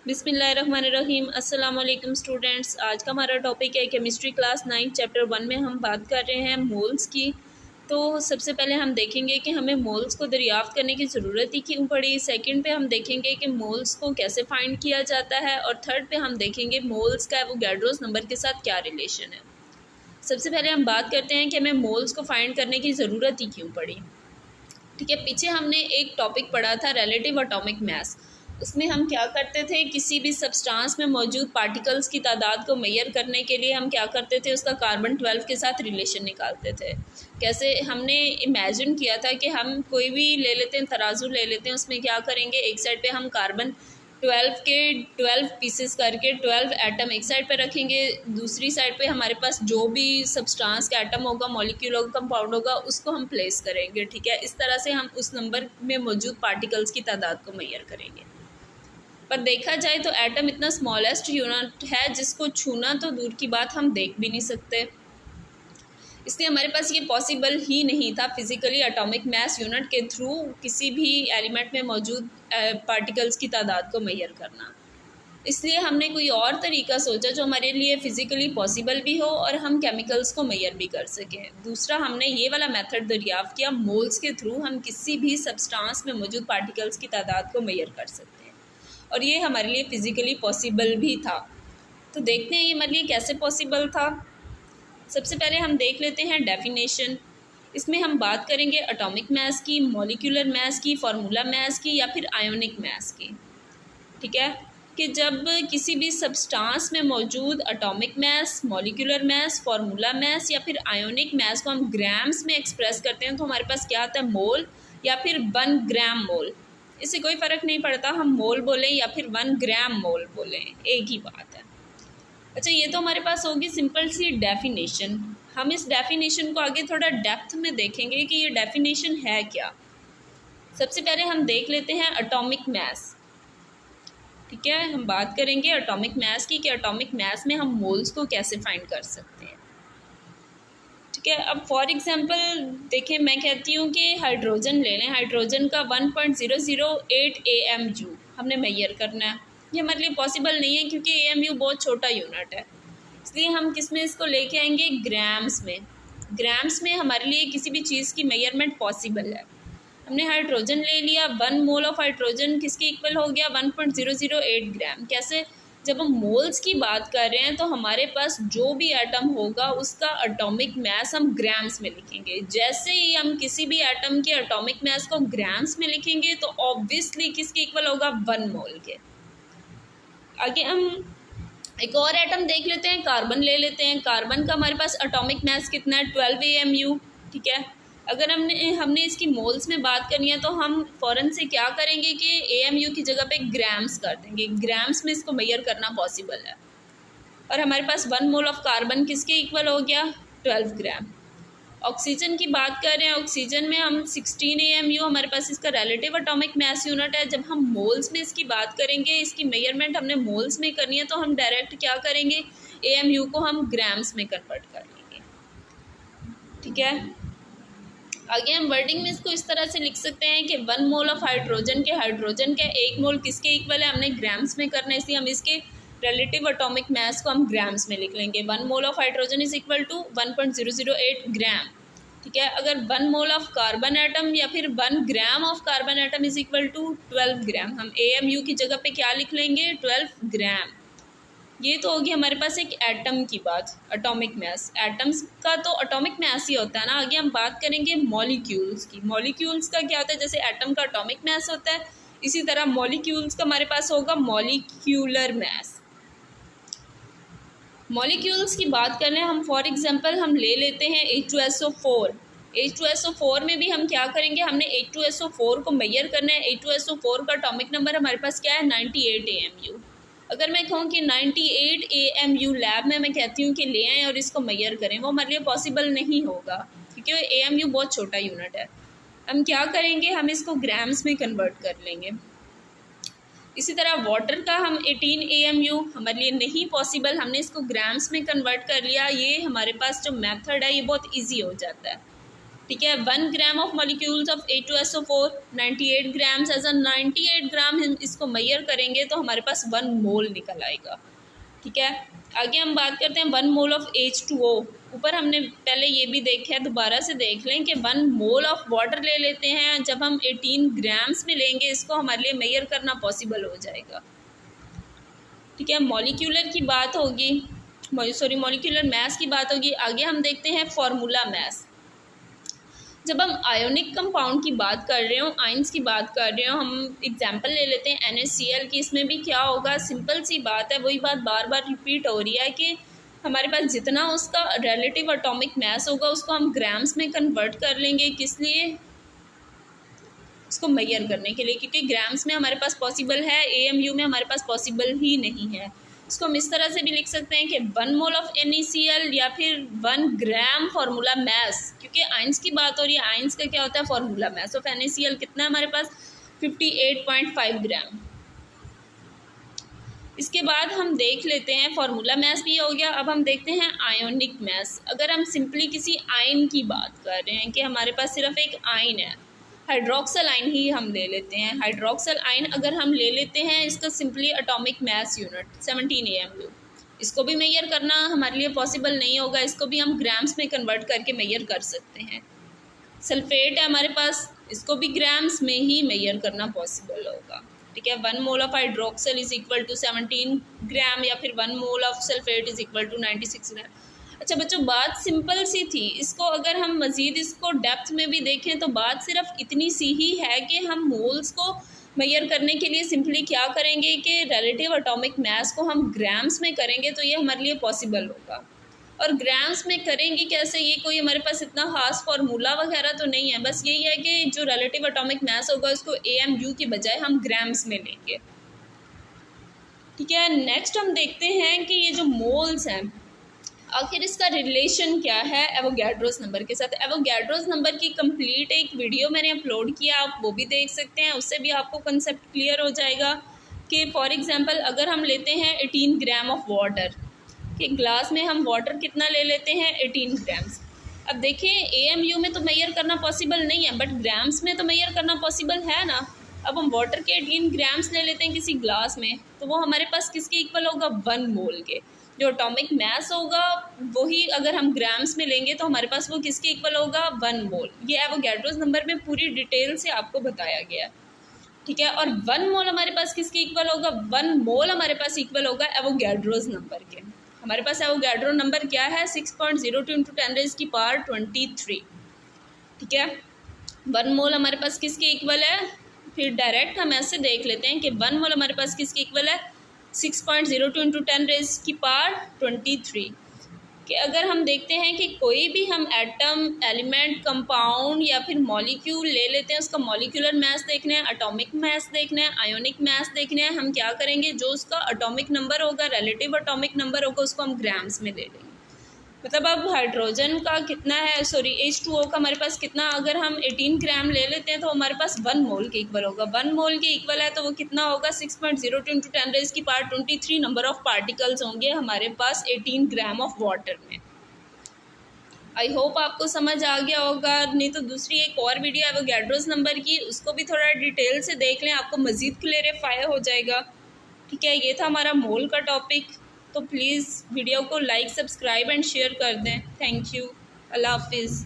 बिस्मिल्लाहिर्रहमानिर्रहीम। अस्सलाम वालेकुम स्टूडेंट्स। आज का हमारा टॉपिक है केमिस्ट्री क्लास 9 चैप्टर 1 में हम बात कर रहे हैं मोल्स की। तो सबसे पहले हम देखेंगे कि हमें मोल्स को दरियाफ्त करने की ज़रूरत ही क्यों पड़ी। सेकंड पे हम देखेंगे कि मोल्स को कैसे फाइंड किया जाता है, और थर्ड पे हम देखेंगे मोल्स का एवोगाड्रोस नंबर के साथ क्या रिलेशन है। सबसे पहले हम बात करते हैं कि हमें मोल्स को फाइंड करने की ज़रूरत ही क्यों पड़ी। ठीक है, पीछे हमने एक टॉपिक पढ़ा था रिलेटिव एटॉमिक मास। उसमें हम क्या करते थे, किसी भी सब्सटेंस में मौजूद पार्टिकल्स की तादाद को मेजर करने के लिए हम क्या करते थे, उसका कार्बन 12 के साथ रिलेशन निकालते थे। कैसे, हमने इमेजिन किया था कि हम कोई भी ले लेते हैं, तराजू ले लेते हैं, उसमें क्या करेंगे, एक साइड पे हम कार्बन 12 के 12 पीसेस करके 12 एटम एक साइड पे रखेंगे, दूसरी साइड पे हमारे पास जो भी सब्सटेंस का एटम होगा, मॉलिक्यूल होगा, कंपाउंड होगा, उसको हम प्लेस करेंगे। ठीक है, इस तरह से हम उस नंबर में मौजूद पार्टिकल्स की तादाद को मेजर करेंगे। पर देखा जाए तो एटम इतना स्मॉलेस्ट यूनिट है जिसको छूना तो दूर की बात, हम देख भी नहीं सकते। इसलिए हमारे पास ये पॉसिबल ही नहीं था फिज़िकली एटॉमिक मास यूनिट के थ्रू किसी भी एलिमेंट में मौजूद पार्टिकल्स की तादाद को मेजर करना। इसलिए हमने कोई और तरीका सोचा जो हमारे लिए फ़िज़िकली पॉसिबल भी हो और हम केमिकल्स को मेजर भी कर सकें। दूसरा, हमने ये वाला मेथड दरियाफ्त किया, मोल्स के थ्रू हम किसी भी सब्सटेंस में मौजूद पार्टिकल्स की तादाद को मेजर कर सकते हैं, और ये हमारे लिए फ़िज़िकली पॉसिबल भी था। तो देखते हैं ये हमारे लिए कैसे पॉसिबल था। सबसे पहले हम देख लेते हैं डेफिनेशन। इसमें हम बात करेंगे एटॉमिक मास की, मॉलिक्यूलर मास की, फार्मूला मास की, या फिर आयोनिक मास की। ठीक है, कि जब किसी भी सब्सटेंस में मौजूद atomic mass, molecular mass, formula mass या फिर आयोनिक मास को हम ग्राम्स में एक्सप्रेस करते हैं तो हमारे पास क्या आता है, मोल या फिर 1 ग्राम मोल। इससे कोई फ़र्क नहीं पड़ता हम मोल बोलें या फिर 1 ग्राम मोल बोलें, एक ही बात है। अच्छा, ये तो हमारे पास होगी सिंपल सी डेफिनेशन। हम इस डेफिनेशन को आगे थोड़ा डेप्थ में देखेंगे कि ये डेफिनेशन है क्या। सबसे पहले हम देख लेते हैं एटॉमिक मास। ठीक है, हम बात करेंगे एटॉमिक मास की कि एटॉमिक मास में हम मोल्स को कैसे फाइंड कर सकते हैं। ठीक है, अब फॉर एग्जांपल देखें, मैं कहती हूँ कि हाइड्रोजन ले लें। हाइड्रोजन का 1.008 AMU हमने मेजर करना है। ये हमारे लिए पॉसिबल नहीं है क्योंकि AMU बहुत छोटा यूनिट है, इसलिए हम किस में इसको लेके आएंगे, ग्राम्स में। ग्राम्स में हमारे लिए किसी भी चीज़ की मेजरमेंट पॉसिबल है। हमने हाइड्रोजन ले लिया, 1 मोल ऑफ हाइड्रोजन किसके इक्वल हो गया, 1.008 ग्राम। कैसे, जब हम मोल्स की बात कर रहे हैं तो हमारे पास जो भी एटम होगा उसका एटॉमिक मास हम ग्राम्स में लिखेंगे। जैसे ही हम किसी भी एटम के एटॉमिक मास को ग्राम्स में लिखेंगे तो ऑब्वियसली किसके इक्वल होगा, 1 मोल के। आगे हम एक और एटम देख लेते हैं, कार्बन ले लेते हैं। कार्बन का हमारे पास एटॉमिक मास कितना है, 12 AMU। ठीक है, अगर हमने इसकी मोल्स में बात करनी है तो हम फ़ौरन से क्या करेंगे कि AMU की जगह पे ग्राम्स कर देंगे। ग्राम्स में इसको मेजर करना पॉसिबल है, और हमारे पास 1 मोल ऑफ कार्बन किसके इक्वल हो गया, 12 ग्राम। ऑक्सीजन की बात कर रहे हैं, ऑक्सीजन में हम 16 AMU हमारे पास इसका रिलेटिव एटॉमिक मास यूनिट है। जब हम मोल्स में इसकी बात करेंगे, इसकी मेजरमेंट हमने मोल्स में करनी है तो हम डायरेक्ट क्या करेंगे, AMU को हम ग्राम्स में कन्वर्ट कर लेंगे। ठीक है, आगे हम वर्डिंग में इसको इस तरह से लिख सकते हैं कि 1 मोल ऑफ हाइड्रोजन का 1 मोल किसके इक्वल है, हमने ग्राम्स में करना है, इसलिए हम इसके रिलेटिव एटॉमिक मास को हम ग्राम्स में लिख लेंगे। 1 mole of hydrogen is equal to 1.008 gram. ठीक है, अगर 1 मोल ऑफ कार्बन एटम या फिर 1 gram of carbon atom is equal to 12 gram, हम AMU की जगह पे क्या लिख लेंगे, 12 ग्राम। ये तो होगी हमारे पास एक एटम की बात, एटॉमिक मास। एटम्स का तो एटॉमिक मास ही होता है ना। आगे हम बात करेंगे मॉलिक्यूल्स की। मॉलिक्यूल्स का क्या होता है, जैसे एटम का एटॉमिक मास होता है, इसी तरह मॉलिक्यूल्स का हमारे पास होगा मॉलिक्यूलर मास। मॉलिक्यूल्स की बात करें हम, फॉर एग्जांपल हम ले लेते हैं H2SO4। H2SO4 में भी हम क्या करेंगे, हमने H2SO4 को मेजर करना है। H2SO4 का एटॉमिक नंबर हमारे पास क्या है, 98 AMU। अगर मैं कहूँ कि 98 AMU लैब में मैं कहती हूँ कि ले आएँ और इसको मेजर करें, वो हमारे लिए पॉसिबल नहीं होगा क्योंकि AMU बहुत छोटा यूनिट है। हम क्या करेंगे, हम इसको ग्राम्स में कन्वर्ट कर लेंगे। इसी तरह वाटर का हम 18 AMU हमारे लिए नहीं पॉसिबल, हमने इसको ग्राम्स में कन्वर्ट कर लिया। ये हमारे पास जो मेथड है ये बहुत इजी हो जाता है। ठीक है। 1 gram of molecules of H2SO4 98 grams, as a 98 gram हम इसको मेजर करेंगे तो हमारे पास 1 मोल निकल आएगा। ठीक है। आगे हम बात करते हैं 1 मोल ऑफ H2O। ऊपर हमने पहले ये भी देखा है, दोबारा से देख लें कि 1 मोल ऑफ वाटर ले लेते हैं। जब हम 18 ग्राम्स में लेंगे इसको हमारे लिए मेजर करना पॉसिबल हो जाएगा। ठीक है। मॉलिक्यूलर की बात होगी, मॉलिक्यूलर मैस की बात होगी। आगे हम देखते हैं फार्मूला मैस। जब हम आयोनिक कंपाउंड की बात कर रहे हो, आयंस की बात कर रहे हो, हम एग्जांपल ले लेते हैं NaCl की। इसमें भी क्या होगा, सिंपल सी बात है, वही बात बार बार रिपीट हो रही है कि हमारे पास जितना उसका रिलेटिव एटॉमिक मास होगा उसको हम ग्राम्स में कन्वर्ट कर लेंगे। किस लिए, उसको मेजर करने के लिए, क्योंकि ग्राम्स में हमारे पास पॉसिबल है, AMU में हमारे पास पॉसिबल ही नहीं है। इसको हम इस तरह से भी लिख सकते हैं कि 1 मोल ऑफ NaCl या फिर 1 ग्राम फार्मूला मैस, क्योंकि आयंस की बात हो रही है। आयंस का क्या होता है, फार्मूला मैस ऑफ NaCl कितना है हमारे पास, 58.5 ग्राम। इसके बाद हम देख लेते हैं, फार्मूला मैस भी हो गया। अब हम देखते हैं आयोनिक मैस। अगर हम सिंपली किसी आयन की बात कर रहे हैं कि हमारे पास सिर्फ एक आयन है, हाइड्रोक्सल आयन ही हम ले लेते हैं। हाइड्रोक्सल आयन अगर हम ले लेते हैं, इसका simply atomic mass unit 17 AMU। इसको भी मेजर करना हमारे लिए पॉसिबल नहीं होगा, इसको भी हम ग्राम्स में कन्वर्ट करके मेजर कर सकते हैं। सल्फेट है हमारे पास, इसको भी ग्राम्स में ही मेजर करना पॉसिबल होगा। ठीक है। 1 mole of hydroxyl is equal to 17 gram, या फिर 1 mole of sulphate is equal to 96 gram. अच्छा बच्चों, बात सिंपल सी थी। इसको अगर हम मज़ीद इसको डेप्थ में भी देखें तो बात सिर्फ इतनी सी ही है कि हम मोल्स को मेजर करने के लिए सिंपली क्या करेंगे कि रिलेटिव एटॉमिक मास को हम ग्राम्स में करेंगे तो ये हमारे लिए पॉसिबल होगा। और ग्राम्स में करेंगे कैसे, ये कोई हमारे पास इतना खास फार्मूला वगैरह तो नहीं है। बस यही है कि जो रिलेटिव एटॉमिक मास होगा उसको AMU की बजाय हम ग्राम्स में लेंगे। ठीक है। नेक्स्ट हम देखते हैं कि ये जो मोल्स हैं, आखिर इसका रिलेशन क्या है एवोगैड्रोस नंबर के साथ। एवोगैड्रोस नंबर की कंप्लीट एक वीडियो मैंने अपलोड किया, आप वो भी देख सकते हैं। उससे भी आपको कंसेप्ट क्लियर हो जाएगा कि फॉर एग्जांपल अगर हम लेते हैं 18 ग्राम ऑफ वाटर, कि ग्लास में हम वाटर कितना ले लेते हैं, 18 ग्राम्स। अब देखिए AMU में तो मेजर करना पॉसिबल नहीं है, बट ग्राम्स में तो मेजर करना पॉसिबल है ना। अब हम वाटर के 18 ग्राम्स ले लेते हैं किसी ग्लास में, तो वो हमारे पास किसके इक्वल होगा, 1 मोल के। जो एटॉमिक मास होगा वही अगर हम ग्राम्स में लेंगे तो हमारे पास वो किसके इक्वल होगा, 1 मोल। ये एवोगैड्रोस नंबर में पूरी डिटेल से आपको बताया गया है। ठीक है। और 1 मोल हमारे पास किसके इक्वल होगा, 1 मोल हमारे पास इक्वल होगा एवोगैड्रोस नंबर के। हमारे पास एवोगैड्रो नंबर क्या है, 6.02 × 10⁻23। ठीक है। 1 मोल हमारे पास किसके इक्वल है, फिर डायरेक्ट हम ऐसे देख लेते हैं कि 1 मोल हमारे पास किसके इक्वल है, 6.02 × 10⁻23। कि अगर हम देखते हैं कि कोई भी हम एटम, एलिमेंट, कंपाउंड या फिर मॉलिक्यूल ले लेते हैं, उसका मॉलिक्यूलर मास देखना है, एटॉमिक मास देखना है, आयोनिक मास देखना है, हम क्या करेंगे, जो उसका एटॉमिक नंबर होगा, रिलेटिव एटॉमिक नंबर होगा, उसको हम ग्राम्स में ले लेंगे। मतलब अब हाइड्रोजन का कितना है, सॉरी H2O का हमारे पास कितना, अगर हम 18 ग्राम ले लेते हैं तो हमारे पास 1 मोल के इक्वल होगा। 1 मोल के इक्वल है तो वो कितना होगा, 6.02 × 10⁻23 नंबर ऑफ पार्टिकल्स होंगे हमारे पास 18 ग्राम ऑफ वाटर में। आई होप आपको समझ आ गया होगा। नहीं तो दूसरी एक और वीडियो एवोगैड्रोस नंबर की, उसको भी थोड़ा डिटेल से देख लें, आपको मज़ीद क्लेरिफाई हो जाएगा। ठीक है। ये था हमारा मोल का टॉपिक। तो प्लीज़ वीडियो को लाइक, सब्सक्राइब एंड शेयर कर दें। Thank you. अल्लाह हाफिज़।